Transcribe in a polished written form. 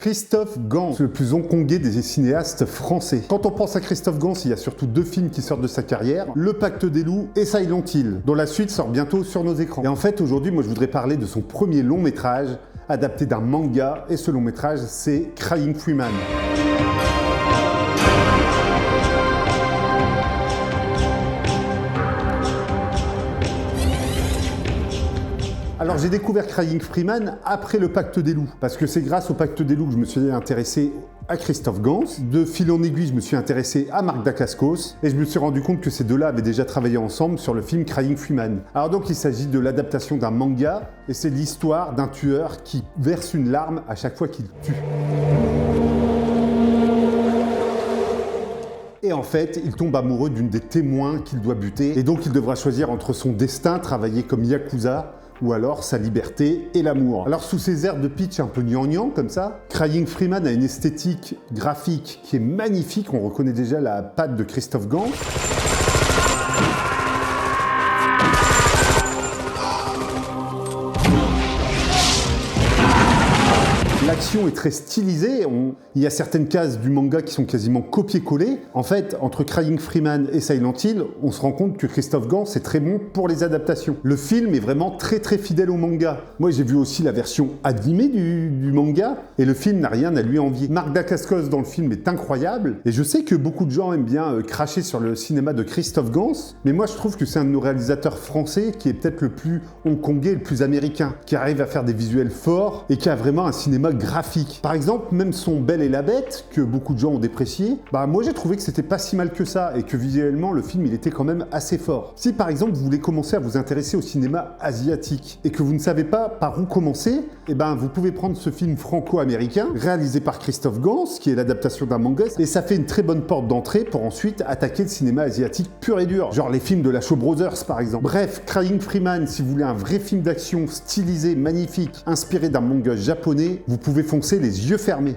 Christophe Gans, le plus hongkongais des cinéastes français. Quand on pense à Christophe Gans, il y a surtout deux films qui sortent de sa carrière, Le Pacte des loups et Silent Hill, dont la suite sort bientôt sur nos écrans. Et en fait, aujourd'hui, moi je voudrais parler de son premier long métrage, adapté d'un manga, et ce long métrage, c'est Crying Freeman. Alors j'ai découvert Crying Freeman après Le Pacte des loups, parce que c'est grâce au Pacte des loups que je me suis intéressé à Christophe Gans. De fil en aiguille, je me suis intéressé à Marc Dacascos, et je me suis rendu compte que ces deux-là avaient déjà travaillé ensemble sur le film Crying Freeman. Alors donc il s'agit de l'adaptation d'un manga, et c'est l'histoire d'un tueur qui verse une larme à chaque fois qu'il tue. Et en fait, il tombe amoureux d'une des témoins qu'il doit buter, et donc il devra choisir entre son destin, travailler comme Yakuza, ou alors sa liberté et l'amour. Alors sous ces airs de pitch un peu gnangnan comme ça, Crying Freeman a une esthétique graphique qui est magnifique, on reconnaît déjà la patte de Christophe Gans. L'action est très stylisée, il y a certaines cases du manga qui sont quasiment copiées-collées. En fait, entre Crying Freeman et Silent Hill, on se rend compte que Christophe Gans est très bon pour les adaptations. Le film est vraiment très fidèle au manga. Moi j'ai vu aussi la version animée du manga, et le film n'a rien à lui envier. Marc Dacascos dans le film est incroyable, et je sais que beaucoup de gens aiment bien cracher sur le cinéma de Christophe Gans, mais moi je trouve que c'est un de nos réalisateurs français qui est peut-être le plus hongkongais, le plus américain, qui arrive à faire des visuels forts, et qui a vraiment un cinéma graphique. Par exemple, même son Belle et la Bête, que beaucoup de gens ont déprécié, moi j'ai trouvé que c'était pas si mal que ça, et que visuellement le film il était quand même assez fort. Si par exemple vous voulez commencer à vous intéresser au cinéma asiatique, et que vous ne savez pas par où commencer, vous pouvez prendre ce film franco-américain, réalisé par Christophe Gans, qui est l'adaptation d'un manga, et ça fait une très bonne porte d'entrée pour ensuite attaquer le cinéma asiatique pur et dur, genre les films de la Shaw Brothers par exemple. Bref, Crying Freeman, si vous voulez un vrai film d'action stylisé, magnifique, inspiré d'un manga japonais, vous pouvez foncer les yeux fermés.